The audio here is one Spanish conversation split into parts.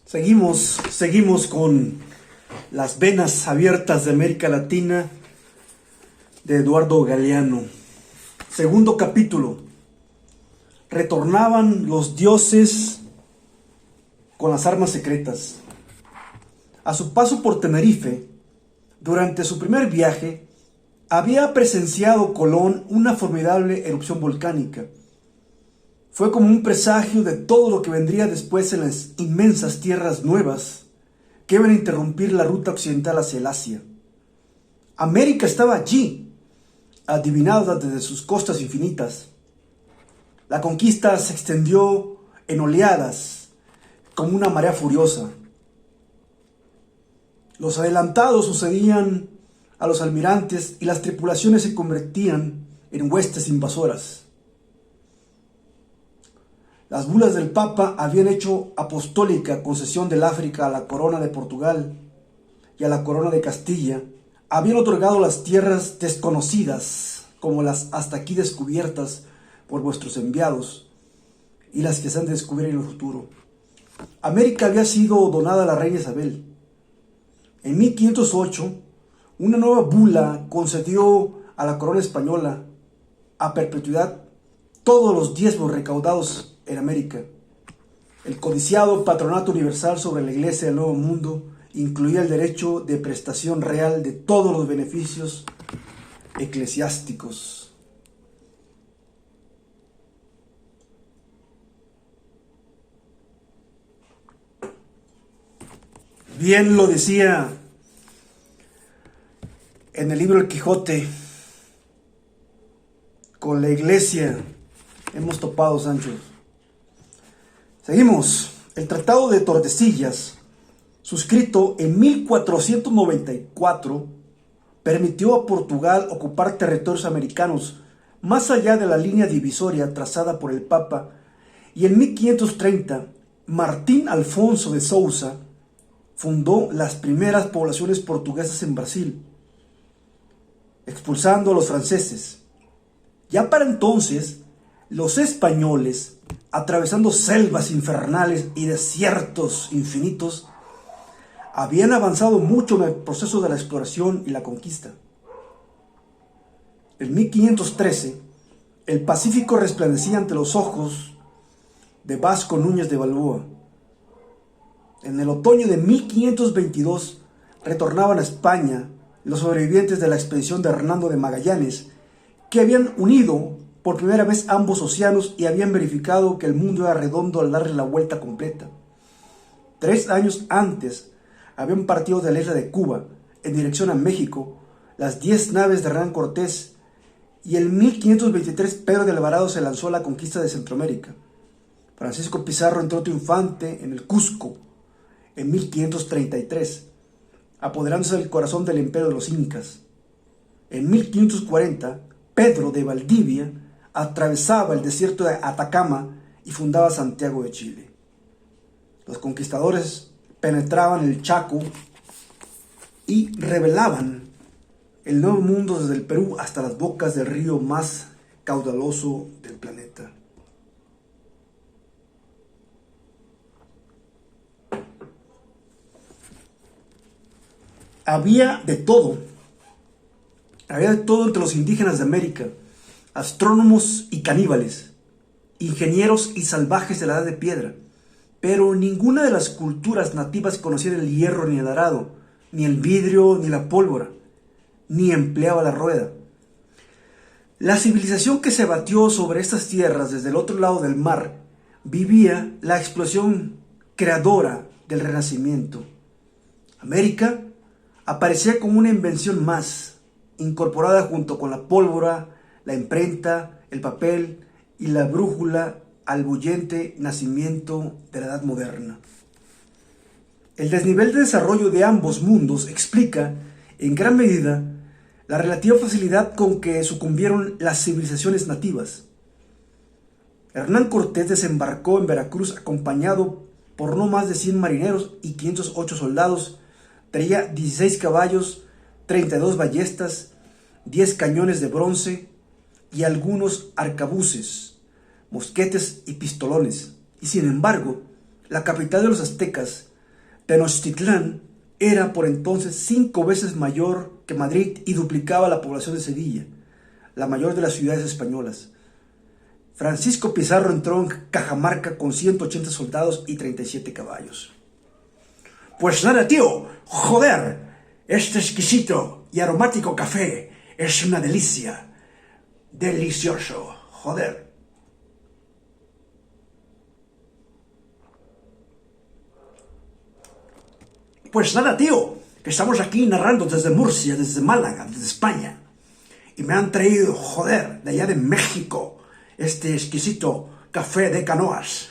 Seguimos con Las venas abiertas de América Latina de Eduardo Galeano. Segundo capítulo. Retornaban los dioses con las armas secretas. A su paso por Tenerife, durante su primer viaje, había presenciado Colón una formidable erupción volcánica. Fue como un presagio de todo lo que vendría después en las inmensas tierras nuevas que iban a interrumpir la ruta occidental hacia el Asia. América estaba allí, adivinada desde sus costas infinitas. La conquista se extendió en oleadas, como una marea furiosa. Los adelantados sucedían a los almirantes y las tripulaciones se convertían en huestes invasoras. Las bulas del Papa habían hecho apostólica concesión del África a la corona de Portugal y a la corona de Castilla. Habían otorgado las tierras desconocidas, como las hasta aquí descubiertas por vuestros enviados, y las que se han de descubrir en el futuro. América había sido donada a la reina Isabel. En 1508, una nueva bula concedió a la corona española a perpetuidad todos los diezmos recaudados en América. El codiciado Patronato Universal sobre la Iglesia del Nuevo Mundo incluía el derecho de prestación real de todos los beneficios eclesiásticos. Bien lo decía en el libro El Quijote: con la Iglesia hemos topado, Sancho. Seguimos. El Tratado de Tordesillas, suscrito en 1494, permitió a Portugal ocupar territorios americanos más allá de la línea divisoria trazada por el Papa, y en 1530 Martín Alfonso de Sousa fundó las primeras poblaciones portuguesas en Brasil, expulsando a los franceses. Ya para entonces, los españoles, atravesando selvas infernales y desiertos infinitos, habían avanzado mucho en el proceso de la exploración y la conquista. En 1513, el Pacífico resplandecía ante los ojos de Vasco Núñez de Balboa. En el otoño de 1522, retornaban a España los sobrevivientes de la expedición de Hernando de Magallanes, que habían unido por primera vez ambos océanos y habían verificado que el mundo era redondo al darle la vuelta completa. 3 años antes habían partido de la isla de Cuba en dirección a México las 10 naves de Hernán Cortés, y en 1523 Pedro de Alvarado se lanzó a la conquista de Centroamérica. Francisco Pizarro entró triunfante en el Cusco en 1533, apoderándose del corazón del imperio de los incas. En 1540, Pedro de Valdivia atravesaba el desierto de Atacama y fundaba Santiago de Chile. Los conquistadores penetraban el Chaco y revelaban el Nuevo Mundo desde el Perú hasta las bocas del río más caudaloso del planeta. Había de todo entre los indígenas de América: astrónomos y caníbales, ingenieros y salvajes de la Edad de Piedra, pero ninguna de las culturas nativas conocía el hierro ni el arado, ni el vidrio ni la pólvora, ni empleaba la rueda. La civilización que se batió sobre estas tierras desde el otro lado del mar vivía la explosión creadora del Renacimiento. América aparecía como una invención más, incorporada junto con la pólvora, la imprenta, el papel y la brújula al bullente nacimiento de la Edad Moderna. El desnivel de desarrollo de ambos mundos explica, en gran medida, la relativa facilidad con que sucumbieron las civilizaciones nativas. Hernán Cortés desembarcó en Veracruz acompañado por no más de 100 marineros y 508 soldados. Traía 16 caballos, 32 ballestas, 10 cañones de bronce y algunos arcabuces, mosquetes y pistolones. Y sin embargo, la capital de los aztecas Tenochtitlán era por entonces 5 veces mayor que Madrid y duplicaba la población de Sevilla, la mayor de las ciudades españolas. Francisco Pizarro entró en Cajamarca con 180 soldados y 37 caballos. Pues nada, tío, joder, este exquisito y aromático café es una delicia. Delicioso, joder. Pues nada, tío, que estamos aquí narrando desde Murcia, desde Málaga, desde España. Y me han traído, joder, de allá de México, este exquisito café de canoas.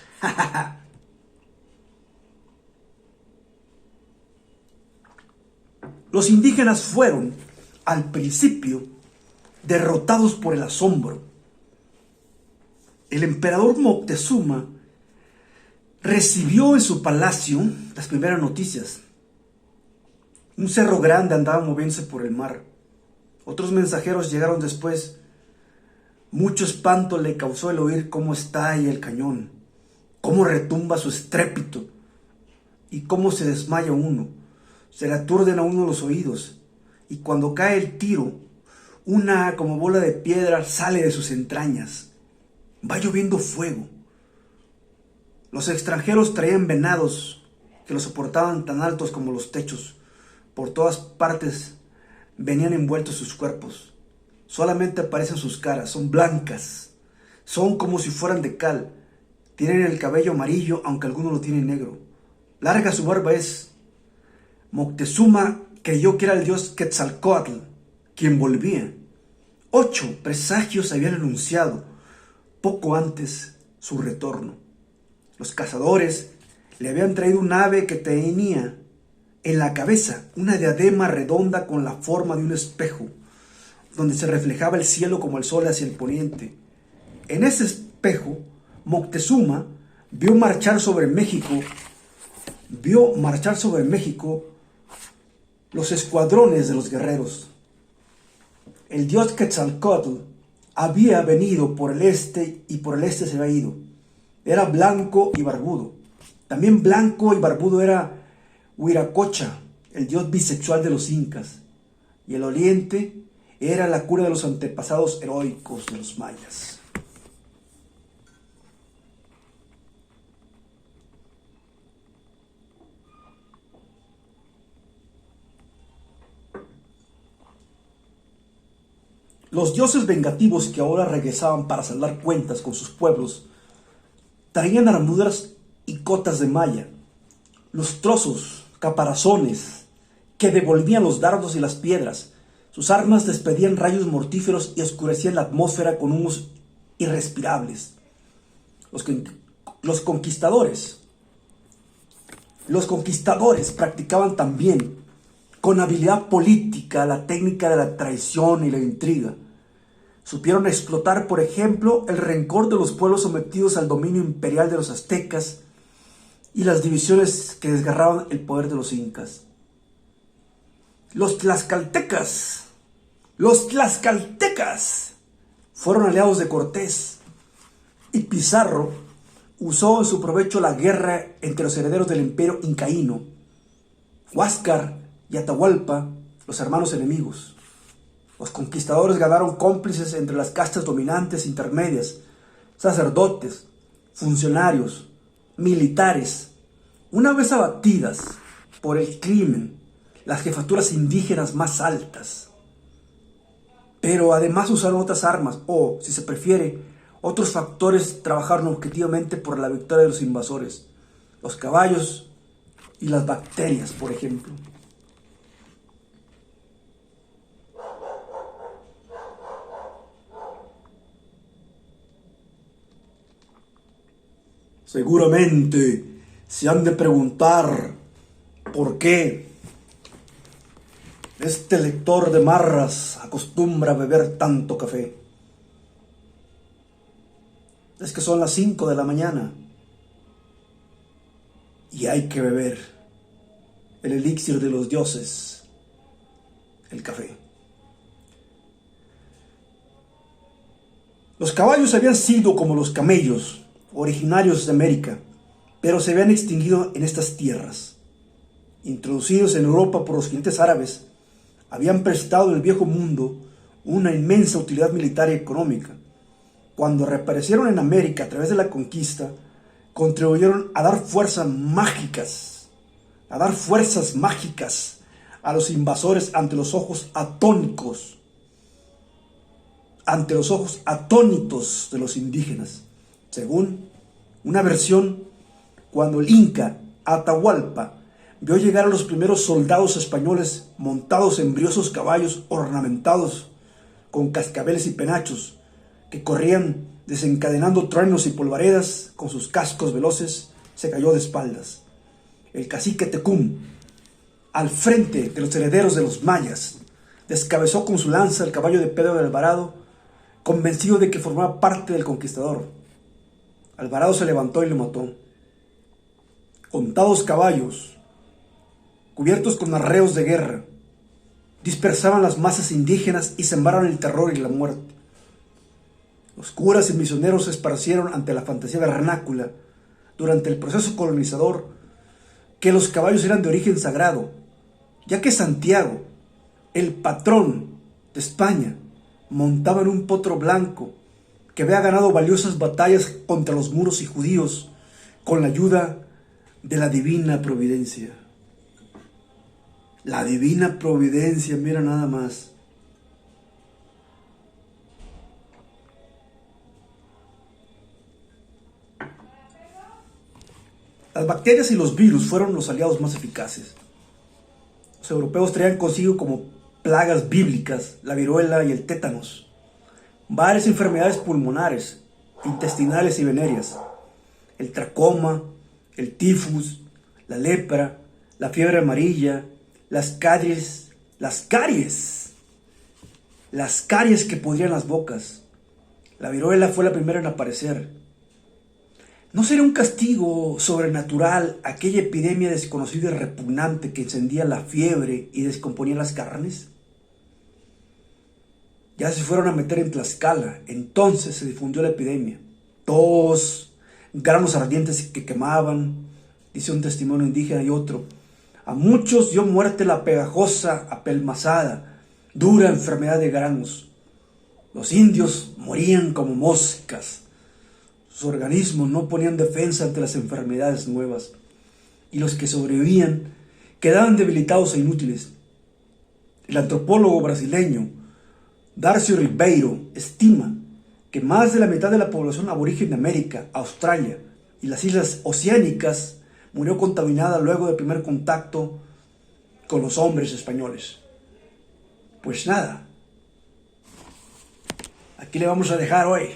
Los indígenas fueron, al principio, derrotados por el asombro. El emperador Moctezuma recibió en su palacio las primeras noticias. Un cerro grande andaba moviéndose por el mar. Otros mensajeros llegaron después. Mucho espanto le causó el oír cómo estalla el cañón, cómo retumba su estrépito y cómo se desmaya uno. Se le aturden a uno los oídos y cuando cae el tiro, una como bola de piedra sale de sus entrañas. Va lloviendo fuego. Los extranjeros traían venados que los soportaban tan altos como los techos. Por todas partes venían envueltos sus cuerpos. Solamente aparecen sus caras, son blancas. Son como si fueran de cal. Tienen el cabello amarillo, aunque algunos lo tienen negro. Larga su barba es. Moctezuma creyó que era el dios Quetzalcóatl quien volvía. 8 presagios habían anunciado poco antes su retorno. Los cazadores le habían traído un ave que tenía en la cabeza una diadema redonda con la forma de un espejo, donde se reflejaba el cielo como el sol hacia el poniente. En ese espejo, Moctezuma vio marchar sobre México los escuadrones de los guerreros. El dios Quetzalcóatl había venido por el este y por el este se había ido. Era blanco y barbudo. También blanco y barbudo era Huiracocha, el dios bisexual de los incas. Y el oriente era la cura de los antepasados heroicos de los mayas. Los dioses vengativos que ahora regresaban para saldar cuentas con sus pueblos traían armaduras y cotas de malla, lustrosos caparazones que devolvían los dardos y las piedras. Sus armas despedían rayos mortíferos y oscurecían la atmósfera con humos irrespirables. Los conquistadores practicaban también con habilidad política la técnica de la traición y la intriga. Supieron explotar, por ejemplo, el rencor de los pueblos sometidos al dominio imperial de los aztecas y las divisiones que desgarraban el poder de los incas. Los tlaxcaltecas fueron aliados de Cortés y Pizarro usó en su provecho la guerra entre los herederos del imperio incaíno, Huáscar y Atahualpa, los hermanos enemigos. Los conquistadores ganaron cómplices entre las castas dominantes intermedias, sacerdotes, funcionarios, militares. Una vez abatidas por el crimen, las jefaturas indígenas más altas. Pero además usaron otras armas, o, si se prefiere, otros factores trabajaron objetivamente por la victoria de los invasores. Los caballos y las bacterias, por ejemplo. Seguramente se han de preguntar por qué este lector de marras acostumbra a beber tanto café. Es que son las 5 de la mañana y hay que beber el elixir de los dioses, el café. Los caballos habían sido como los camellos, originarios de América, pero se habían extinguido en estas tierras. introducidos en Europa por los jinetes árabes, habían prestado al viejo mundo una inmensa utilidad militar y económica. Cuando reaparecieron en América a través de la conquista, contribuyeron a dar fuerzas mágicas a los invasores ante los ojos atónitos de los indígenas. Según una versión, cuando el Inca Atahualpa vio llegar a los primeros soldados españoles montados en briosos caballos ornamentados con cascabeles y penachos, que corrían desencadenando truenos y polvaredas con sus cascos veloces, se cayó de espaldas. El cacique Tecún, al frente de los herederos de los mayas, descabezó con su lanza el caballo de Pedro de Alvarado, convencido de que formaba parte del conquistador. Alvarado se levantó y lo mató. Contados caballos, cubiertos con arreos de guerra, dispersaban las masas indígenas y sembraron el terror y la muerte. Los curas y misioneros se esparcieron ante la fantasía vernácula durante el proceso colonizador que los caballos eran de origen sagrado, ya que Santiago, el patrón de España, montaba en un potro blanco que había ganado valiosas batallas contra los muros y judíos con la ayuda de la divina providencia. La divina providencia, mira nada más. Las bacterias y los virus fueron los aliados más eficaces. Los europeos traían consigo como plagas bíblicas la viruela y el tétanos, varias enfermedades pulmonares, intestinales y venéreas, el tracoma, el tifus, la lepra, la fiebre amarilla, las caries que podrían las bocas. La viruela fue la primera en aparecer. ¿No sería un castigo sobrenatural aquella epidemia desconocida y repugnante que encendía la fiebre y descomponía las carnes? Ya se fueron a meter en Tlaxcala, entonces se difundió la epidemia. Tos, granos ardientes que quemaban, dice un testimonio indígena y otro. A muchos dio muerte la pegajosa, apelmazada, dura enfermedad de granos. Los indios morían como moscas. Sus organismos no ponían defensa ante las enfermedades nuevas, y los que sobrevivían quedaban debilitados e inútiles. El antropólogo brasileño Darcio Ribeiro estima que más de la mitad de la población aborigen de América, Australia y las islas oceánicas murió contaminada luego del primer contacto con los hombres españoles. Pues nada, aquí le vamos a dejar hoy.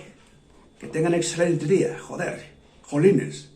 Que tengan excelente día, joder, jolines.